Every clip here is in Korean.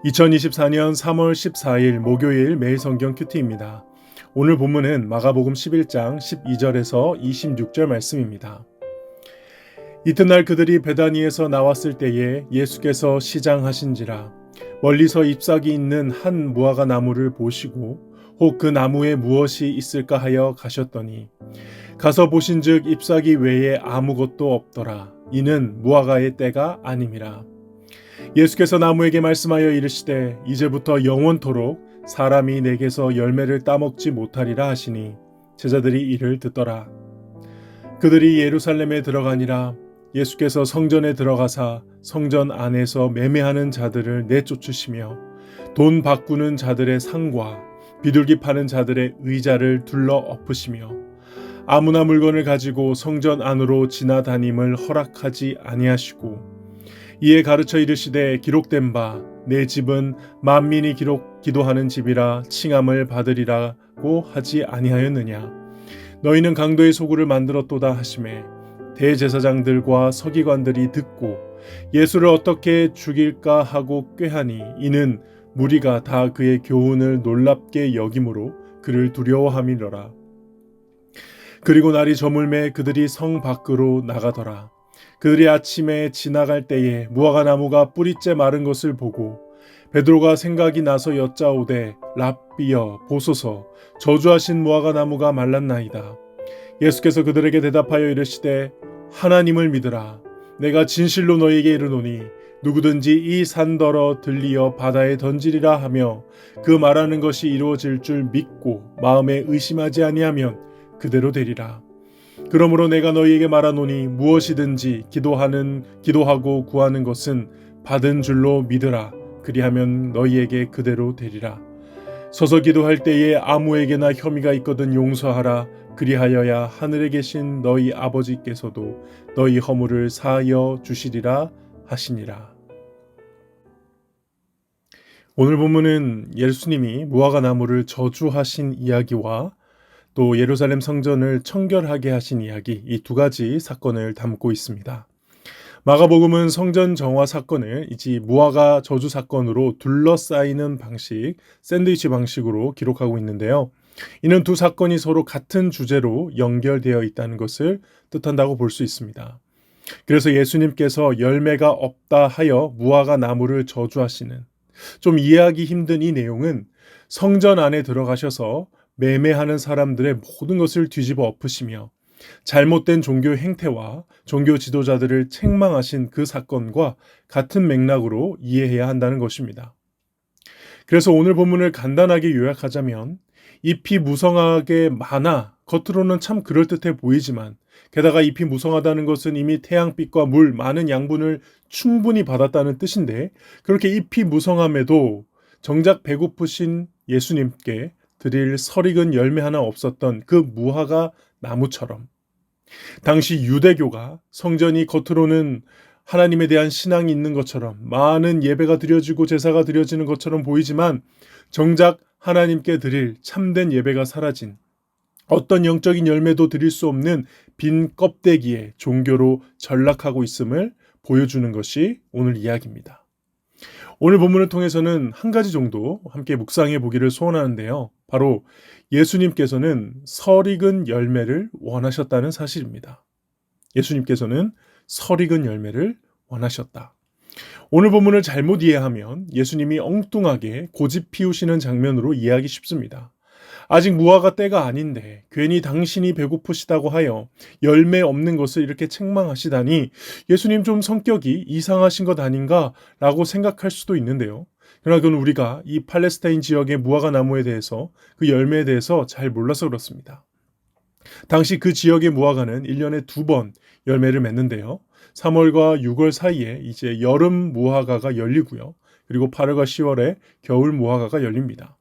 2024년 3월 14일 목요일 매일 성경 큐티입니다. 오늘 본문은 마가복음 11장 12절에서 26절 말씀입니다. 이튿날 그들이 베다니에서 나왔을 때에 예수께서 시장하신지라 멀리서 잎사귀 있는 한 무화과 나무를 보시고 혹 그 나무에 무엇이 있을까 하여 가셨더니 가서 보신즉 잎사귀 외에 아무것도 없더라. 이는 무화과의 때가 아님이라. 예수께서 나무에게 말씀하여 이르시되 이제부터 영원토록 사람이 내게서 열매를 따먹지 못하리라 하시니 제자들이 이를 듣더라. 그들이 예루살렘에 들어가니라. 예수께서 성전에 들어가사 성전 안에서 매매하는 자들을 내쫓으시며 돈 바꾸는 자들의 상과 비둘기 파는 자들의 의자를 둘러 엎으시며 아무나 물건을 가지고 성전 안으로 지나다님을 허락하지 아니하시고 이에 가르쳐 이르시되 기록된 바 내 집은 만민이 기도하는 집이라 칭함을 받으리라고 하지 아니하였느냐. 너희는 강도의 소굴을 만들었도다 하시매 대제사장들과 서기관들이 듣고 예수를 어떻게 죽일까 하고 꾀하니 이는 무리가 다 그의 교훈을 놀랍게 여김으로 그를 두려워함이더라. 그리고 날이 저물매 그들이 성 밖으로 나가더라. 그들이 아침에 지나갈 때에 무화과 나무가 뿌리째 마른 것을 보고 베드로가 생각이 나서 여짜오되 랍비여 보소서 저주하신 무화과 나무가 말랐나이다. 예수께서 그들에게 대답하여 이르시되 하나님을 믿으라. 내가 진실로 너희에게 이르노니 누구든지 이 산더러 들리어 바다에 던지리라 하며 그 말하는 것이 이루어질 줄 믿고 마음에 의심하지 아니하면 그대로 되리라. 그러므로 내가 너희에게 말하노니 무엇이든지 기도하고 구하는 것은 받은 줄로 믿으라. 그리하면 너희에게 그대로 되리라. 서서 기도할 때에 아무에게나 혐의가 있거든 용서하라. 그리하여야 하늘에 계신 너희 아버지께서도 너희 허물을 사하여 주시리라 하시니라. 오늘 본문은 예수님이 무화과 나무를 저주하신 이야기와 또 예루살렘 성전을 청결하게 하신 이야기, 이 두 가지 사건을 담고 있습니다. 마가복음은 성전 정화 사건을 이제 무화과 저주 사건으로 둘러싸이는 방식, 샌드위치 방식으로 기록하고 있는데요. 이는 두 사건이 서로 같은 주제로 연결되어 있다는 것을 뜻한다고 볼 수 있습니다. 그래서 예수님께서 열매가 없다 하여 무화과 나무를 저주하시는, 좀 이해하기 힘든 이 내용은 성전 안에 들어가셔서 매매하는 사람들의 모든 것을 뒤집어 엎으시며 잘못된 종교 행태와 종교 지도자들을 책망하신 그 사건과 같은 맥락으로 이해해야 한다는 것입니다. 그래서 오늘 본문을 간단하게 요약하자면 잎이 무성하게 많아 겉으로는 참 그럴듯해 보이지만 게다가 잎이 무성하다는 것은 이미 태양빛과 물 많은 양분을 충분히 받았다는 뜻인데 그렇게 잎이 무성함에도 정작 배고프신 예수님께 드릴 설익은 열매 하나 없었던 그 무화과 나무처럼 당시 유대교가 성전이 겉으로는 하나님에 대한 신앙이 있는 것처럼 많은 예배가 드려지고 제사가 드려지는 것처럼 보이지만 정작 하나님께 드릴 참된 예배가 사라진 어떤 영적인 열매도 드릴 수 없는 빈 껍데기의 종교로 전락하고 있음을 보여주는 것이 오늘 이야기입니다. 오늘 본문을 통해서는 한 가지 정도 함께 묵상해 보기를 소원하는데요. 바로 예수님께서는 설익은 열매를 원하셨다는 사실입니다. 예수님께서는 설익은 열매를 원하셨다. 오늘 본문을 잘못 이해하면 예수님이 엉뚱하게 고집 피우시는 장면으로 이해하기 쉽습니다. 아직 무화과 때가 아닌데 괜히 당신이 배고프시다고 하여 열매 없는 것을 이렇게 책망하시다니 예수님 좀 성격이 이상하신 것 아닌가 라고 생각할 수도 있는데요. 그러나 그건 우리가 이 팔레스타인 지역의 무화과 나무에 대해서 그 열매에 대해서 잘 몰라서 그렇습니다. 당시 그 지역의 무화과는 1년에 2번 열매를 맺는데요. 3월과 6월 사이에 이제 여름 무화과가 열리고요. 그리고 8월과 10월에 겨울 무화과가 열립니다.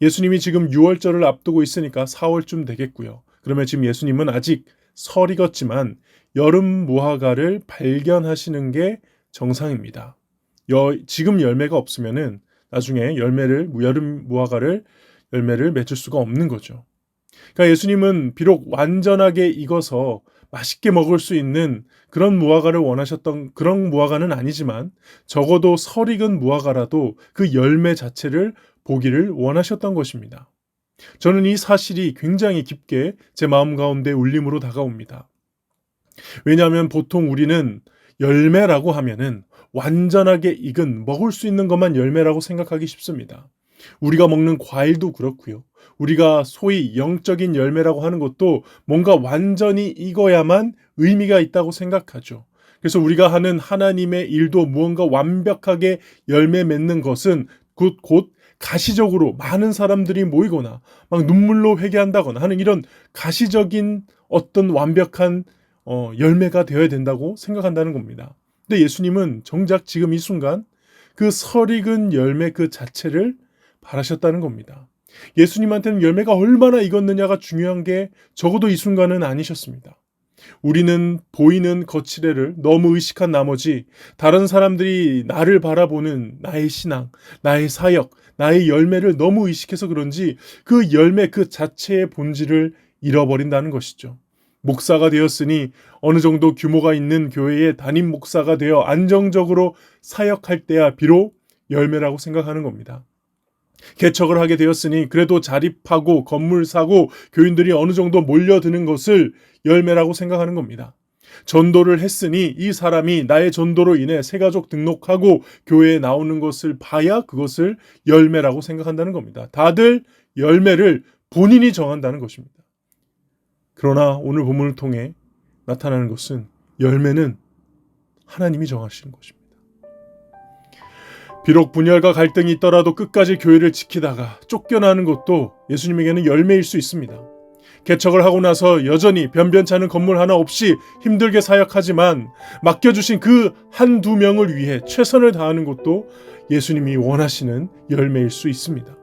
예수님이 지금 6월절을 앞두고 있으니까 4월쯤 되겠고요. 그러면 지금 예수님은 아직 설 익었지만 여름 무화과를 발견하시는 게 정상입니다. 지금 열매가 없으면은 나중에 여름 무화과를 열매를 맺을 수가 없는 거죠. 그러니까 예수님은 비록 완전하게 익어서 맛있게 먹을 수 있는 그런 무화과를 원하셨던 그런 무화과는 아니지만 적어도 설익은 무화과라도 그 열매 자체를 보기를 원하셨던 것입니다. 저는 이 사실이 굉장히 깊게 제 마음 가운데 울림으로 다가옵니다. 왜냐하면 보통 우리는 열매라고 하면은 완전하게 익은 먹을 수 있는 것만 열매라고 생각하기 쉽습니다. 우리가 먹는 과일도 그렇고요. 우리가 소위 영적인 열매라고 하는 것도 뭔가 완전히 익어야만 의미가 있다고 생각하죠. 그래서 우리가 하는 하나님의 일도 무언가 완벽하게 열매 맺는 것은 곧 가시적으로 많은 사람들이 모이거나 막 눈물로 회개한다거나 하는 이런 가시적인 어떤 완벽한 열매가 되어야 된다고 생각한다는 겁니다. 근데 예수님은 정작 지금 이 순간 그 설익은 열매 그 자체를 바라셨다는 겁니다. 예수님한테는 열매가 얼마나 익었느냐가 중요한 게 적어도 이 순간은 아니셨습니다. 우리는 보이는 거칠애를 너무 의식한 나머지 다른 사람들이 나를 바라보는 나의 신앙, 나의 사역, 나의 열매를 너무 의식해서 그런지 그 열매 그 자체의 본질을 잃어버린다는 것이죠. 목사가 되었으니 어느 정도 규모가 있는 교회의 담임 목사가 되어 안정적으로 사역할 때야 비록 열매라고 생각하는 겁니다. 개척을 하게 되었으니 그래도 자립하고 건물 사고 교인들이 어느 정도 몰려드는 것을 열매라고 생각하는 겁니다. 전도를 했으니 이 사람이 나의 전도로 인해 새가족 등록하고 교회에 나오는 것을 봐야 그것을 열매라고 생각한다는 겁니다. 다들 열매를 본인이 정한다는 것입니다. 그러나 오늘 본문을 통해 나타나는 것은 열매는 하나님이 정하시는 것입니다. 비록 분열과 갈등이 있더라도 끝까지 교회를 지키다가 쫓겨나는 것도 예수님에게는 열매일 수 있습니다. 개척을 하고 나서 여전히 변변찮은 건물 하나 없이 힘들게 사역하지만 맡겨주신 그 한두 명을 위해 최선을 다하는 것도 예수님이 원하시는 열매일 수 있습니다.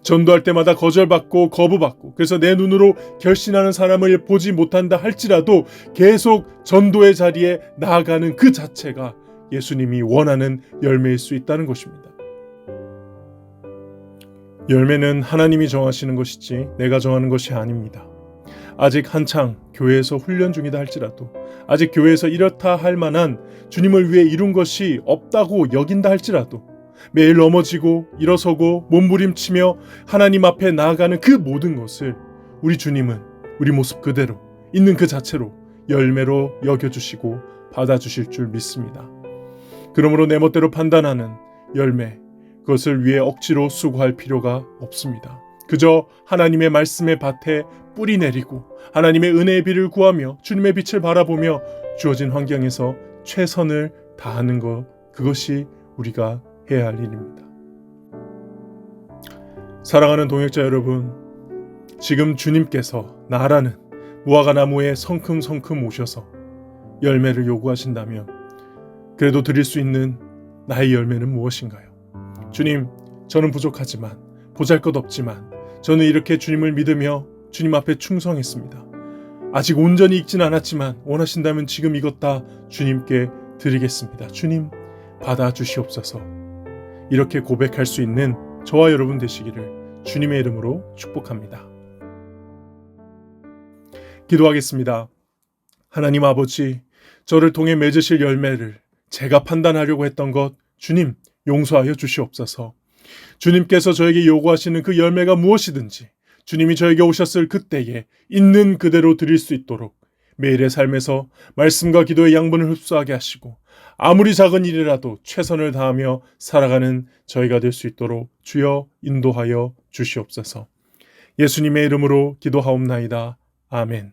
전도할 때마다 거절받고 거부받고 그래서 내 눈으로 결신하는 사람을 보지 못한다 할지라도 계속 전도의 자리에 나아가는 그 자체가 예수님이 원하는 열매일 수 있다는 것입니다. 열매는 하나님이 정하시는 것이지 내가 정하는 것이 아닙니다. 아직 한창 교회에서 훈련 중이다 할지라도 아직 교회에서 이렇다 할 만한 주님을 위해 이룬 것이 없다고 여긴다 할지라도 매일 넘어지고 일어서고 몸부림치며 하나님 앞에 나아가는 그 모든 것을 우리 주님은 우리 모습 그대로 있는 그 자체로 열매로 여겨주시고 받아주실 줄 믿습니다. 그러므로 내 멋대로 판단하는 열매, 그것을 위해 억지로 수고할 필요가 없습니다. 그저 하나님의 말씀의 밭에 뿌리 내리고 하나님의 은혜의 비를 구하며 주님의 빛을 바라보며 주어진 환경에서 최선을 다하는 것, 그것이 우리가 해야 할 일입니다. 사랑하는 동역자 여러분, 지금 주님께서 나라는 무화과 나무에 성큼성큼 오셔서 열매를 요구하신다면 그래도 드릴 수 있는 나의 열매는 무엇인가요? 주님, 저는 부족하지만 보잘것없지만 저는 이렇게 주님을 믿으며 주님 앞에 충성했습니다. 아직 온전히 익진 않았지만 원하신다면 지금 익었다 주님께 드리겠습니다. 주님, 받아주시옵소서. 이렇게 고백할 수 있는 저와 여러분 되시기를 주님의 이름으로 축복합니다. 기도하겠습니다. 하나님 아버지, 저를 통해 맺으실 열매를 제가 판단하려고 했던 것 주님 용서하여 주시옵소서. 주님께서 저에게 요구하시는 그 열매가 무엇이든지 주님이 저에게 오셨을 그때에 있는 그대로 드릴 수 있도록 매일의 삶에서 말씀과 기도의 양분을 흡수하게 하시고 아무리 작은 일이라도 최선을 다하며 살아가는 저희가 될 수 있도록 주여 인도하여 주시옵소서. 예수님의 이름으로 기도하옵나이다. 아멘.